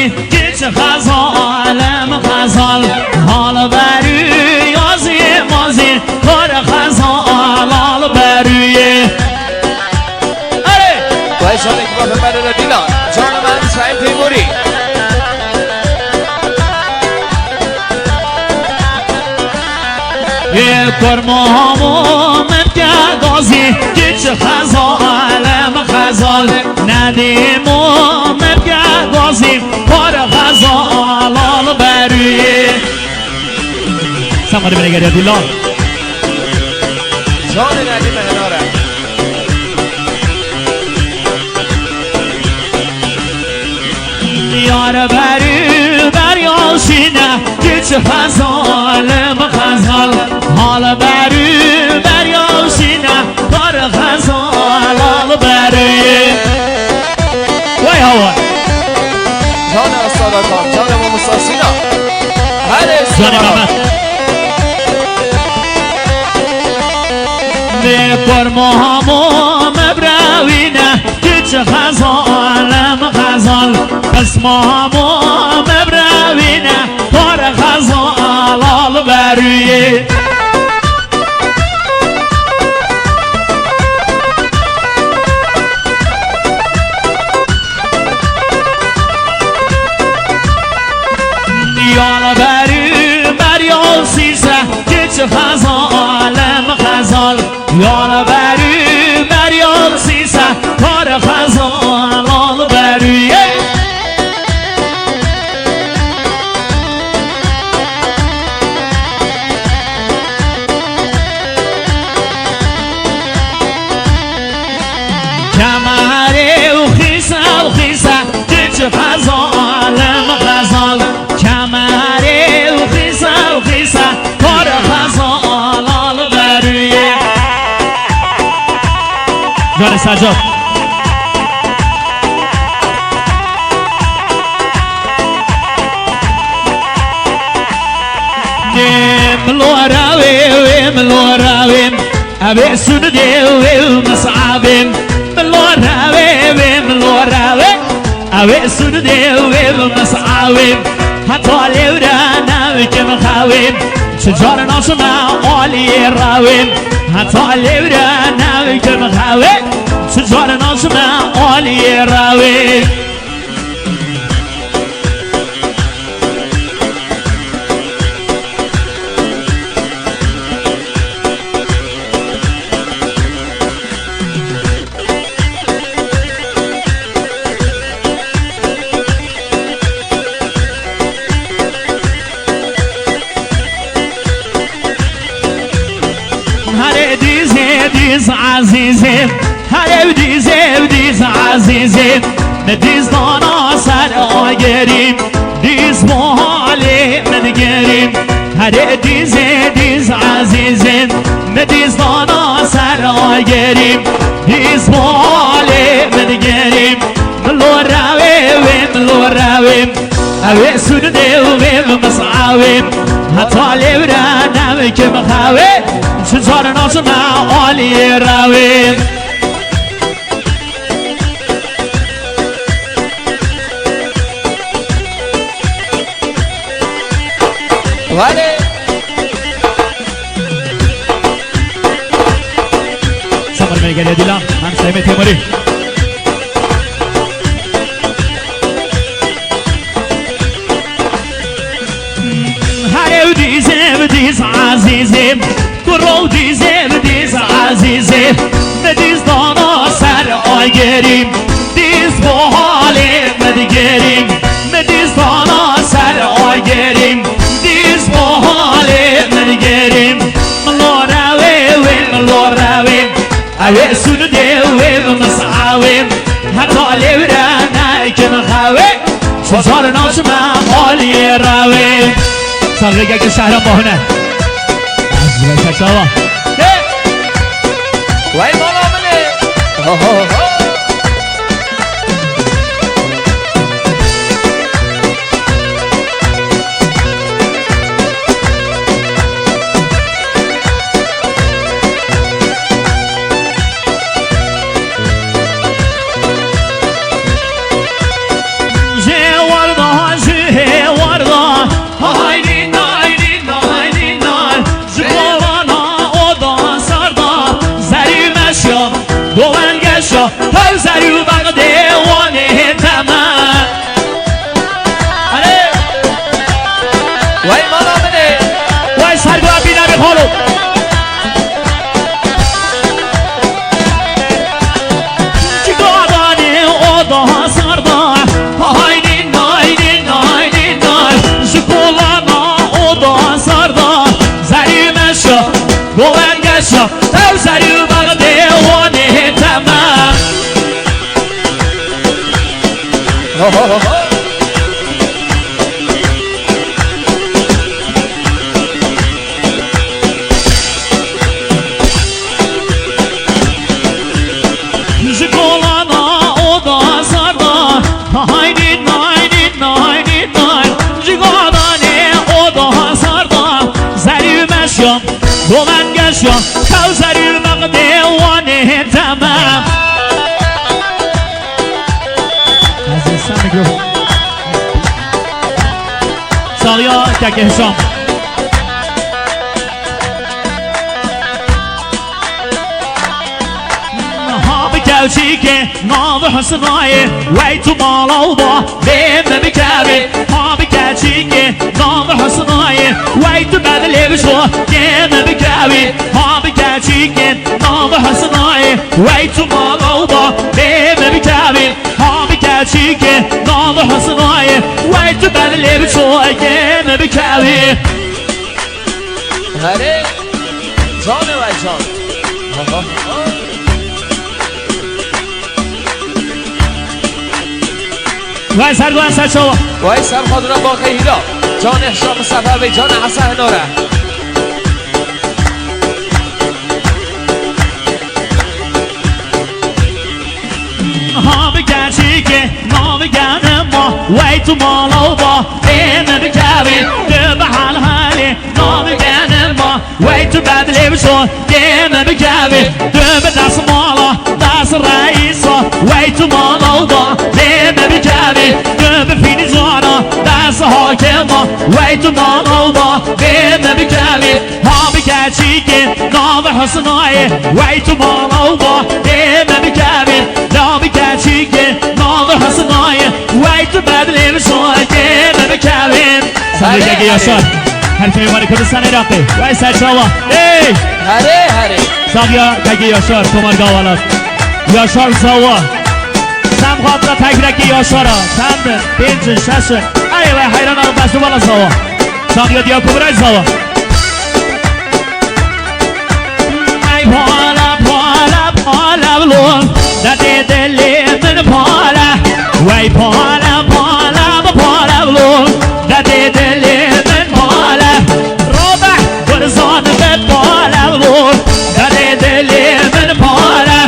گازی گیچ خزالم خزال حال بروی یازی مازی کار خزال حال بروی وای جان اکباف من دینا جان من سعیم تیموری کرمامو ممکه گازی گیچ خزالم خزال ندیمو ممکه گازی کار خزال حال بروی سماری بنگر یا دیلا جان ندیم هناره یار بری بریاشینه گیچ خزالم خزال حال بری بریاشینه کار خزال حال بری وای هوا جان استادکان جان ما مستاسینا هر جان محمد بکر مهامو مبراوینه گیچ خزالم خزال پس مهامو مبراوینه کار خزال حال بری یال بری بریال سیزه گیچ خزالم خزال یال بری بریال سیزه کار خزال حال بری کمره و خیسه گیچ خزالم خزال کمره و خیسه کار خزال حال بری جان سجاد ملوراویم ابي سندي ومصعبين ملوراوي ابي سندي ومصعبين حتى لورانا وكم خاوين شجار ناصمة علي الراوين حتى لورانا وكم خاوين شجار ناصمة علي الراوين ديز عزيزي هلا وديز عزيزي نديز دانا سر آگریم ديز محاله من گریم هلا ديز عزيزي نديز دانا سر آگریم ديز محاله من گریم ملو رویم اوه سنده و مصعویم حتی لیورانم که مخویم شجار ناسم عالی رویم ولی سمر میگه دیلان من سعیم تیموری ديز عزيزي كرو ديز عزيزي نديز دانا سر آگریم ديز بحالي مدگریم نديز دانا سر آگریم ديز بحالي مدگریم ملو رویم اوه سنده و مسعویم حتی لیورانا که مخویم شجار ناسم عالی رویم سالگه که شهر ماهنه از بلشک داوا وای مالا منه جوار مشام کوثری و باغ دیوانه تمام دومن گشم کوثری و باغ دیوانه تمام ساقیا ککه هشام ها بکوچی که ناو حسنای وی تو مالا و با بیم بکوی ها بکوچی که ناو حسنای وی تو بدلی بشو گیم بکوی ها بکوچی که ناو حسنای وی تو مالا و با بیم بکوی ها بکوچی که ناو حسنای وی تو بدلی بشو گیم بکوی هره جان وی جان وای سر دوان سر شما وای سر خادران باقی هیرا جان احشام سفر به جان حسن نوره ها بگرچی که نامگن ما وی تو مالا و با این بکوی دو به حال حالی نامگن ما وی تو بدلی بشو گیم بکوی دو به دست مالا دست رئیسا وی تو مالا و با این بکوی دو به فیلی جانا دست حاکما وی تو مالا و با این بکوی ها بگرچی که نام حسنای وی تو مالا و با این بکوی نام بگرچی که نام حسنای وی تو بدلی بشو گیم بکوی سنگه یاشار هر کمی مانی کردستان عراقی وی سر شما ای هره هره ساقیا کگی یاشار کمار گاوالات یاشار سوا سم خاطر تکرکی یاشارا چند پنج شش ای وی حیران آقا بسته بالا سوا ساقیا دیا کبرای سوا ای پالا پالا پالا بلون دادی دلی من پالا وی پالا پالا پالا بلون دادی دلی من پالا روبه گرزان به پالا بلون دادی دلی من پالا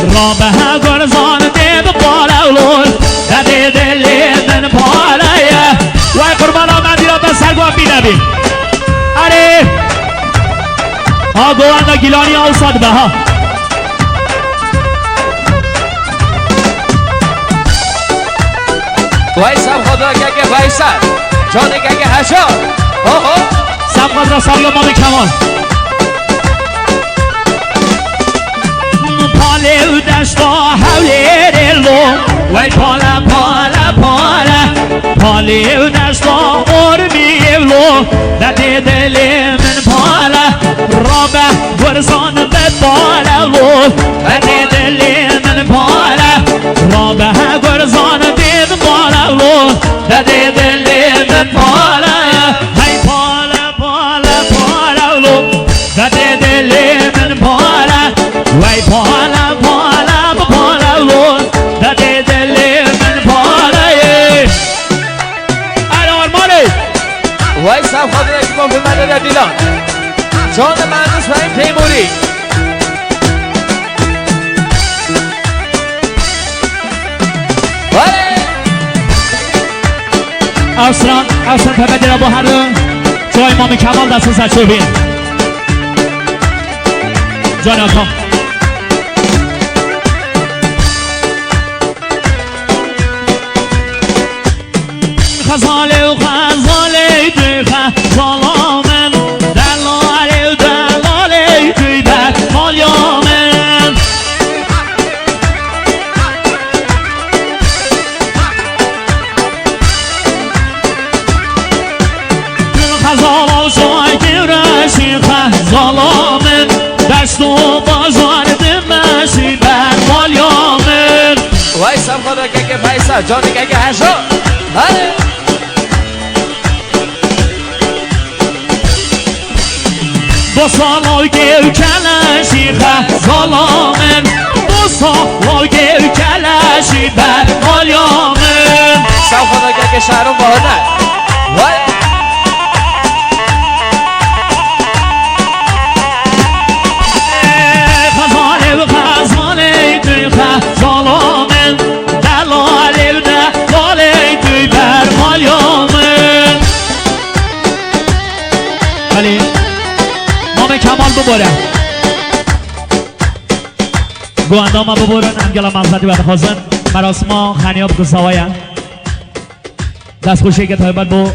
روبه گرزان به پالا بلون دادی دلی من پالا وی قربان آمد دیرا به سرگوان بی نبی اره آگوان گیلانی آوساد به ها وای سم خدا گگه وای سر جان گگه هشار سم خدا ساقیا مام کمال پاله و دشتا حوله دلو وی پالا پالا پالا پاله و دشتا ارمی اولو دده دل من پالا رابه گرزان به پالا و دده دل من پالا رابه گرزان به پالا و دده دل من پالا های پالا پالا پالا و دده دل من پالا وی پالا پالا پالا و دده دل من پالا آرمانی وای سم خدا یک ما به مدد دیلان جان مهندس و این تیموری افسران پپه را با هر جای امام کمال دست سر شو بین جان آقام خزاله و خزاله توی خزالامن دلاله و دلاله توی مالیامن خزالا شای که رشی خزالامن دست و بازار دمشی بر مالیامن وای سم خدا گگه فیصل جان گگه هشار سالاگه کلشی خزالامن با سالاگه کلشی برمالیامن سب خدا که شهرم باهنه وای خزانه و خزانه توی خزالامن دلاله و دلاله توی برمالیامن ولی نام کمال بباره گواندام ها ببورن انگلا مقصدی بعد خوزن مراسم ها خنیاب گساواین دست خوشی که تایبت با